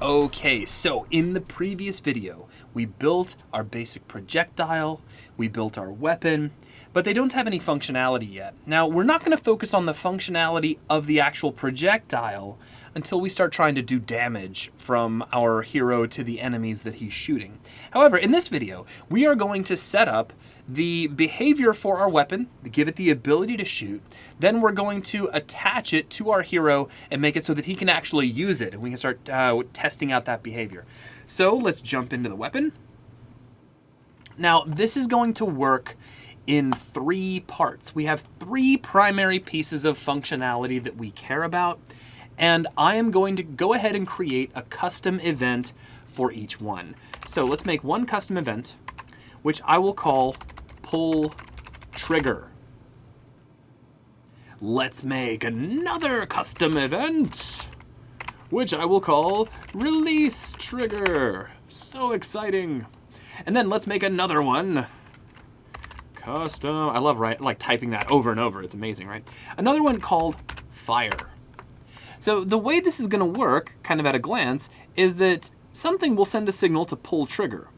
Okay, so in the previous video, we built our basic projectile, we built our weapon, but they don't have any functionality yet. Now, we're not going to focus on the functionality of the actual projectile until we start trying to do damage from our hero to the enemies that he's shooting. However, in this video, we are going to set up the behavior for our weapon, give it the ability to shoot, then we're going to attach it to our hero and make it so that he can actually use it, and we can start testing out that behavior. So let's jump into the weapon. Now, this is going to work in 3 parts. We have 3 primary pieces of functionality that we care about, and I am going to go ahead and create a custom event for each one. So let's make one custom event, which I will call pull trigger. Let's make another custom event, which I will call release trigger. So exciting. And then let's make another one. Custom, I love like typing that over and over. It's amazing, right? Another one called fire. So the way this is gonna work, kind of at a glance, is that something will send a signal to pull trigger.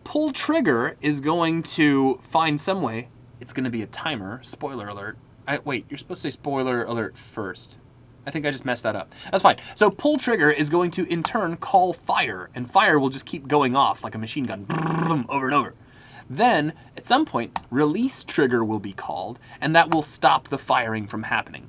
Pull trigger is going to find some way. It's going to be a timer. Spoiler alert. Wait, you're supposed to say spoiler alert first. I think I just messed that up. That's fine. So pull trigger is going to, in turn, call fire, and fire will just keep going off like a machine gun, over and over. Then, at some point, release trigger will be called, and that will stop the firing from happening.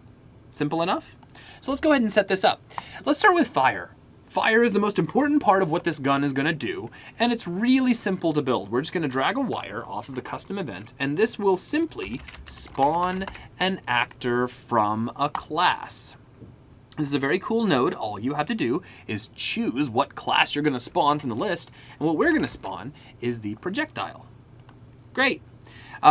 Simple enough? So let's go ahead and set this up. Let's start with fire. Fire is the most important part of what this gun is going to do, and it's really simple to build. We're just going to drag a wire off of the custom event, and this will simply spawn an actor from a class. This is a very cool node. All you have to do is choose what class you're going to spawn from the list, and what we're going to spawn is the projectile. Great.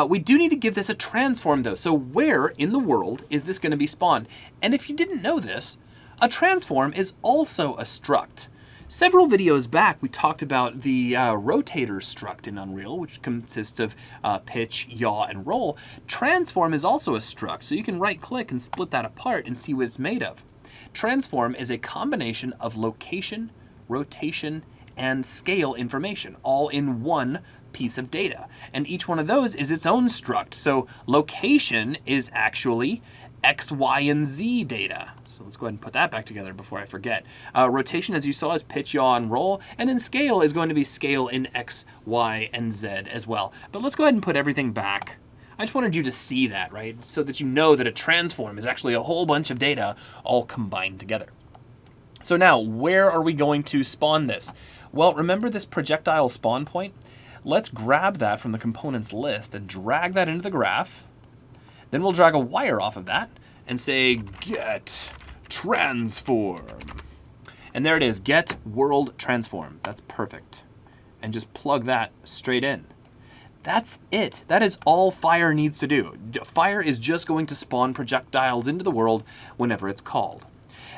We do need to give this a transform, though, so where in the world is this going to be spawned? And if you didn't know this, a transform is also a struct. Several videos back, we talked about the rotator struct in Unreal, which consists of pitch, yaw, and roll. Transform is also a struct, so you can right-click and split that apart and see what it's made of. Transform is a combination of location, rotation, and scale information, all in one piece of data. And each one of those is its own struct. So location is actually X, Y, and Z data. So let's go ahead and put that back together before I forget. Rotation, as you saw, is pitch, yaw, and roll. And then scale is going to be scale in X, Y, and Z as well. But let's go ahead and put everything back. I just wanted you to see that, right? So that you know that a transform is actually a whole bunch of data all combined together. So now, where are we going to spawn this? Well, remember this projectile spawn point? Let's grab that from the components list and drag that into the graph. Then we'll drag a wire off of that and say get transform. And there it is, get world transform. That's perfect. And just plug that straight in. That's it. That is all fire needs to do. Fire is just going to spawn projectiles into the world whenever it's called.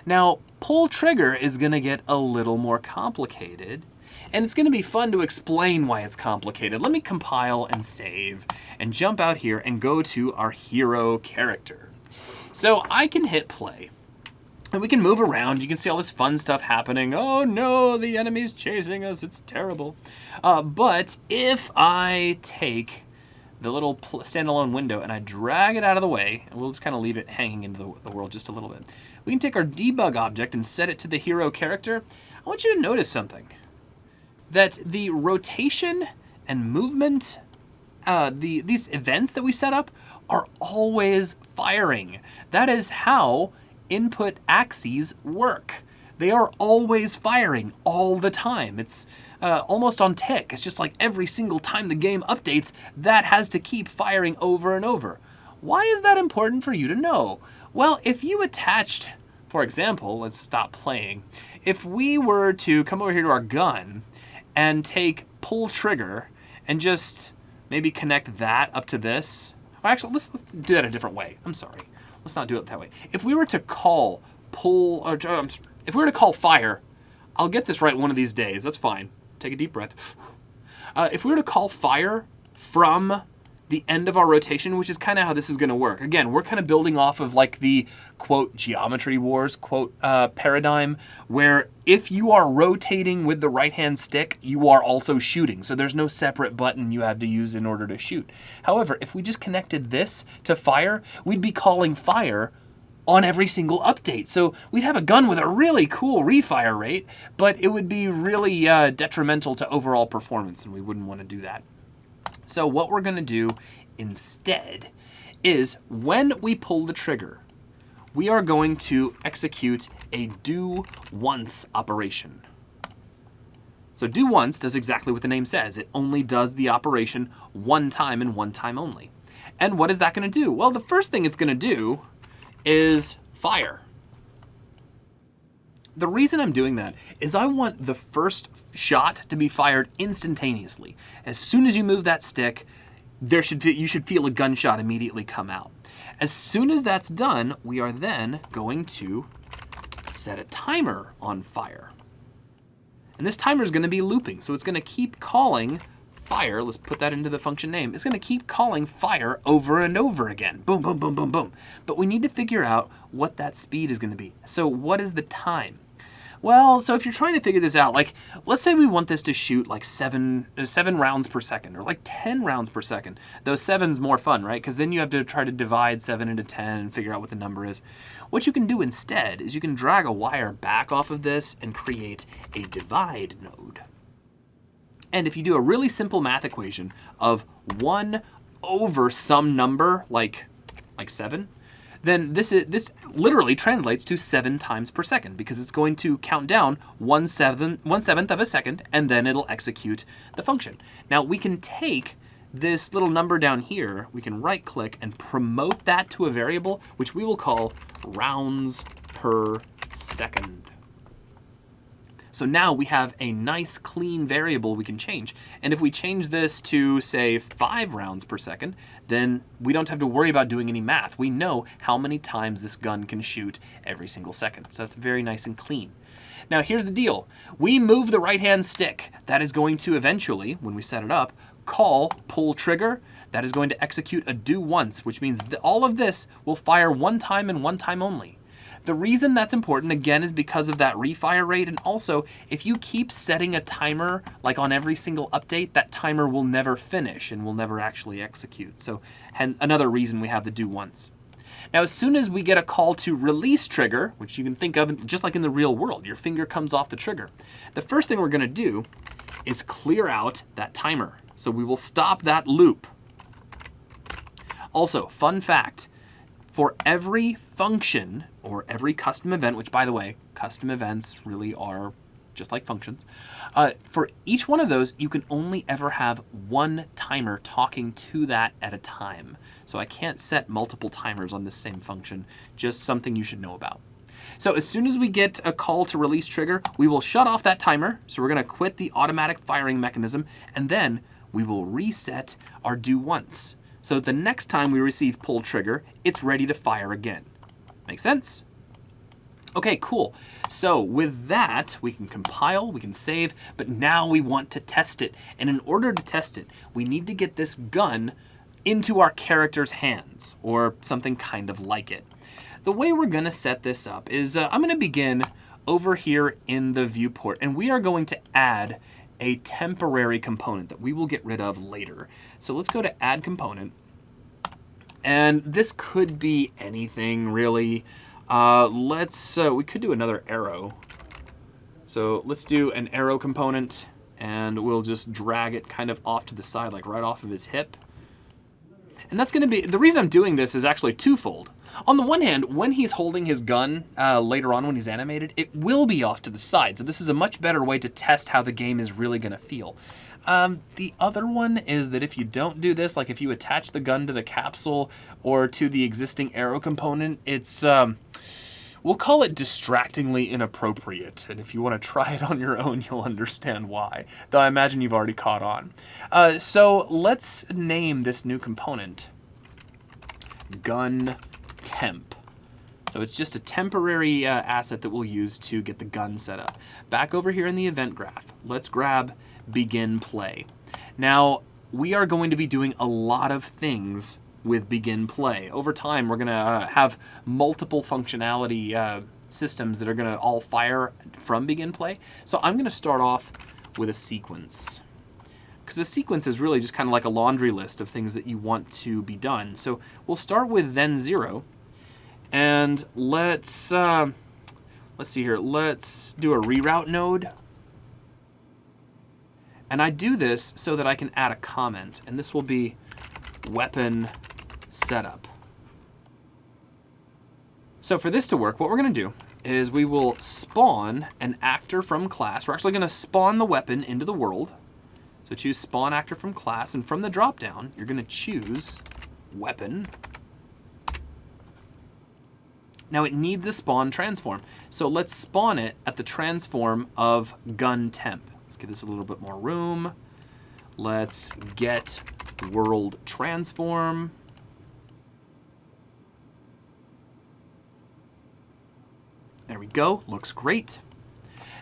Now, pull trigger is going to get a little more complicated. And it's going to be fun to explain why it's complicated. Let me compile and save and jump out here and go to our hero character. So I can hit play and we can move around. You can see all this fun stuff happening. Oh no, the enemy's chasing us. It's terrible. But if I take the little standalone window and I drag it out of the way, and we'll just kind of leave it hanging into the world just a little bit. We can take our debug object and set it to the hero character. I want you to notice something. That the rotation and movement, these events that we set up are always firing. That is how input axes work. They are always firing all the time. It's almost on tick. It's just like every single time the game updates, that has to keep firing over and over. Why is that important for you to know? Well, if you attached, for example, let's stop playing. If we were to come over here to our gun and take pull trigger and just maybe connect that up to this. Or actually, let's do that a different way. I'm sorry. Let's not do it that way. If we were to call pull, or if we were to call fire, I'll get this right one of these days. That's fine. Take a deep breath. If we were to call fire from the end of our rotation, which is kind of how this is going to work. Again, we're kind of building off of like the, quote, Geometry Wars, quote, paradigm, where if you are rotating with the right-hand stick, you are also shooting. So there's no separate button you have to use in order to shoot. However, if we just connected this to fire, we'd be calling fire on every single update. So we'd have a gun with a really cool refire rate, but it would be really detrimental to overall performance, and we wouldn't want to do that. So what we're going to do instead is when we pull the trigger, we are going to execute a do once operation. So do once does exactly what the name says. It only does the operation one time and one time only. And what is that going to do? Well, the first thing it's going to do is fire. The reason I'm doing that is I want the first shot to be fired instantaneously. As soon as you move that stick, you should feel a gunshot immediately come out. As soon as that's done, we are then going to set a timer on fire. And this timer is going to be looping, so it's going to keep calling fire. Let's put that into the function name. It's going to keep calling fire over and over again. Boom, boom, boom, boom, boom. But we need to figure out what that speed is going to be. So what is the time? Well, so if you're trying to figure this out, like, let's say we want this to shoot like seven rounds per second, or like 10 rounds per second. Though 7's more fun, right? Because then you have to try to divide 7 into 10 and figure out what the number is. What you can do instead is you can drag a wire back off of this and create a divide node. And if you do a really simple math equation of 1 over some number, like 7, then this literally translates to 7 times per second, because it's going to count down 1/7 of a second, and then it'll execute the function. Now we can take this little number down here, we can right click and promote that to a variable, which we will call rounds per second. So now we have a nice clean variable we can change. And if we change this to, say, 5 rounds per second, then we don't have to worry about doing any math. We know how many times this gun can shoot every single second. So that's very nice and clean. Now here's the deal. We move the right-hand stick. That is going to eventually, when we set it up, call pull trigger. That is going to execute a do once, which means that all of this will fire one time and one time only. The reason that's important, again, is because of that refire rate, and also, if you keep setting a timer, like on every single update, that timer will never finish and will never actually execute. So, another reason we have the do once. Now, as soon as we get a call to release trigger, which you can think of just like in the real world, your finger comes off the trigger. The first thing we're going to do is clear out that timer. So we will stop that loop. Also, fun fact, for every function or every custom event, which by the way, custom events really are just like functions, for each one of those, you can only ever have one timer talking to that at a time. So I can't set multiple timers on this same function, just something you should know about. So as soon as we get a call to release trigger, we will shut off that timer. So we're going to quit the automatic firing mechanism, and then we will reset our do once. So the next time we receive pull trigger, it's ready to fire again. Make sense? Okay, cool. So with that, we can compile, we can save, but now we want to test it. And in order to test it, we need to get this gun into our character's hands, or something kind of like it. The way we're going to set this up is I'm going to begin over here in the viewport, and we are going to add a temporary component that we will get rid of later. So let's go to add component, and this could be anything really. We could do another arrow. So let's do an arrow component, and we'll just drag it kind of off to the side, like right off of his hip. And that's going to be, the reason I'm doing this is actually twofold. On the one hand, when he's holding his gun later on when he's animated, it will be off to the side. So this is a much better way to test how the game is really going to feel. The other one is that if you don't do this, like if you attach the gun to the capsule or to the existing arrow component, it's, we'll call it distractingly inappropriate. And if you want to try it on your own, you'll understand why. Though I imagine you've already caught on. So let's name this new component gun temp. So it's just a temporary asset that we'll use to get the gun set up. Back over here in the event graph, let's grab begin play. Now, we are going to be doing a lot of things with begin play. Over time, we're going to have multiple functionality systems that are going to all fire from begin play. So I'm going to start off with a sequence, because a sequence is really just kind of like a laundry list of things that you want to be done. So we'll start with then 0, and let's see here. Let's do a reroute node. And I do this so that I can add a comment, and this will be weapon setup. So for this to work, what we're going to do is we will spawn an actor from class. We're actually going to spawn the weapon into the world. So choose spawn actor from class, and from the dropdown, you're going to choose weapon. Now it needs a spawn transform. So let's spawn it at the transform of gun temp. Let's give this a little bit more room. Let's get world transform. There we go, looks great.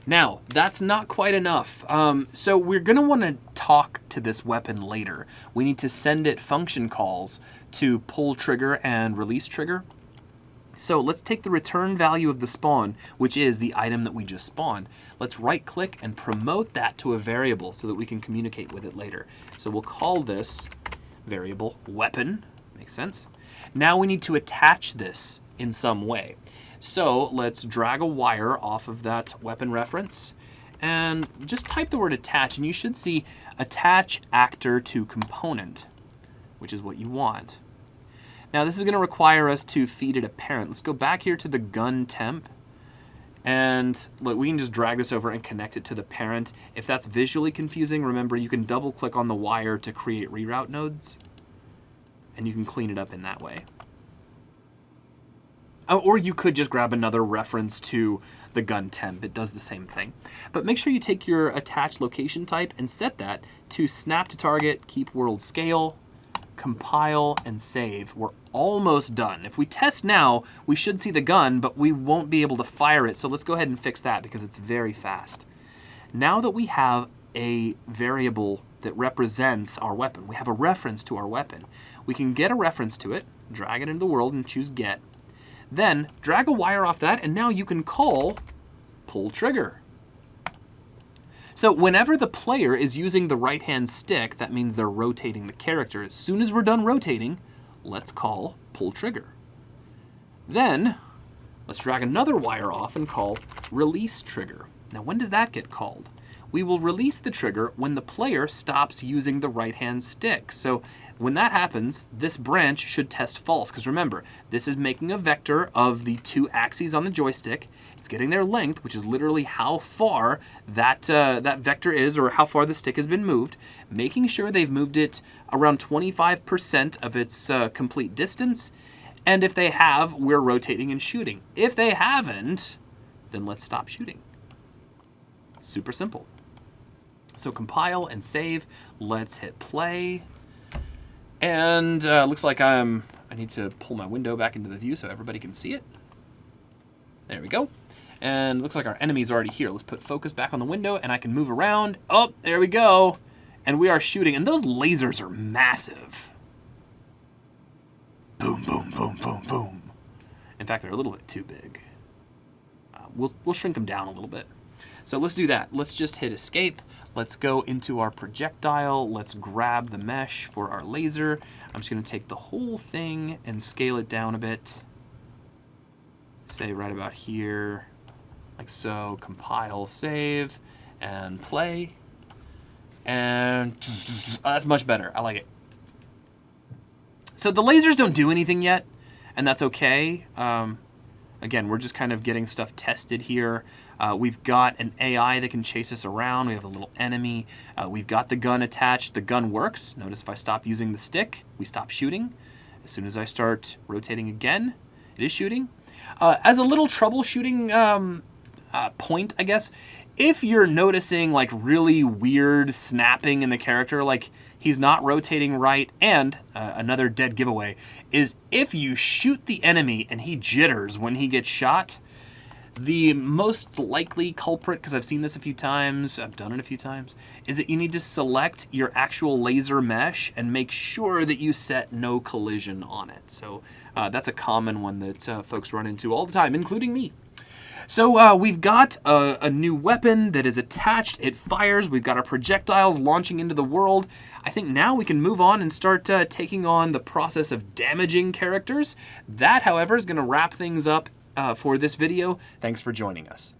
Now, that's not quite enough. So we're gonna wanna talk to this weapon later. We need to send it function calls to pull trigger and release trigger. So let's take the return value of the spawn, which is the item that we just spawned. Let's right click and promote that to a variable so that we can communicate with it later. So we'll call this variable weapon, makes sense. Now we need to attach this in some way. So let's drag a wire off of that weapon reference and just type the word attach, and you should see attach actor to component, which is what you want. Now this is going to require us to feed it a parent. Let's go back here to the gun temp, and look, we can just drag this over and connect it to the parent. If that's visually confusing, remember you can double click on the wire to create reroute nodes, and you can clean it up in that way. Or you could just grab another reference to the gun temp. It does the same thing. But make sure you take your attached location type and set that to snap to target, keep world scale, compile, and save. We're almost done. If we test now, we should see the gun, but we won't be able to fire it. So let's go ahead and fix that because it's very fast. Now that we have a variable that represents our weapon, we have a reference to our weapon, we can get a reference to it, drag it into the world, and choose get. Then drag a wire off that, and now you can call pull trigger. So whenever the player is using the right-hand stick, that means they're rotating the character. As soon as we're done rotating, let's call pull trigger. Then let's drag another wire off and call release trigger. Now when does that get called? We will release the trigger when the player stops using the right-hand stick. So when that happens, this branch should test false, because remember, this is making a vector of the 2 axes on the joystick. It's getting their length, which is literally how far that vector is, or how far the stick has been moved, making sure they've moved it around 25% of its complete distance. And if they have, we're rotating and shooting. If they haven't, then let's stop shooting. Super simple. So compile and save. Let's hit play. And looks like I need to pull my window back into the view so everybody can see it. There we go. And looks like our enemy's already here. Let's put focus back on the window, and I can move around. Oh, there we go. And we are shooting, and those lasers are massive. Boom, boom, boom, boom, boom. In fact, they're a little bit too big. We'll shrink them down a little bit. So let's do that. Let's just hit escape. Let's go into our projectile. Let's grab the mesh for our laser. I'm just going to take the whole thing and scale it down a bit. Say right about here, like so. Compile, save, and play. And that's much better. I like it. So the lasers don't do anything yet, and that's okay. Again, we're just kind of getting stuff tested here. We've got an AI that can chase us around. We have a little enemy. We've got the gun attached. The gun works. Notice if I stop using the stick, we stop shooting. As soon as I start rotating again, it is shooting. As a little troubleshooting point, I guess, if you're noticing like really weird snapping in the character, like he's not rotating right, and another dead giveaway is if you shoot the enemy and he jitters when he gets shot, The most likely culprit, because I've seen this a few times, I've done it a few times, is that you need to select your actual laser mesh and make sure that you set no collision on it. So that's a common one that folks run into all the time, including me. So we've got a new weapon that is attached. It fires. We've got our projectiles launching into the world. I think now we can move on and start taking on the process of damaging characters. That, however, is going to wrap things up for this video. Thanks for joining us.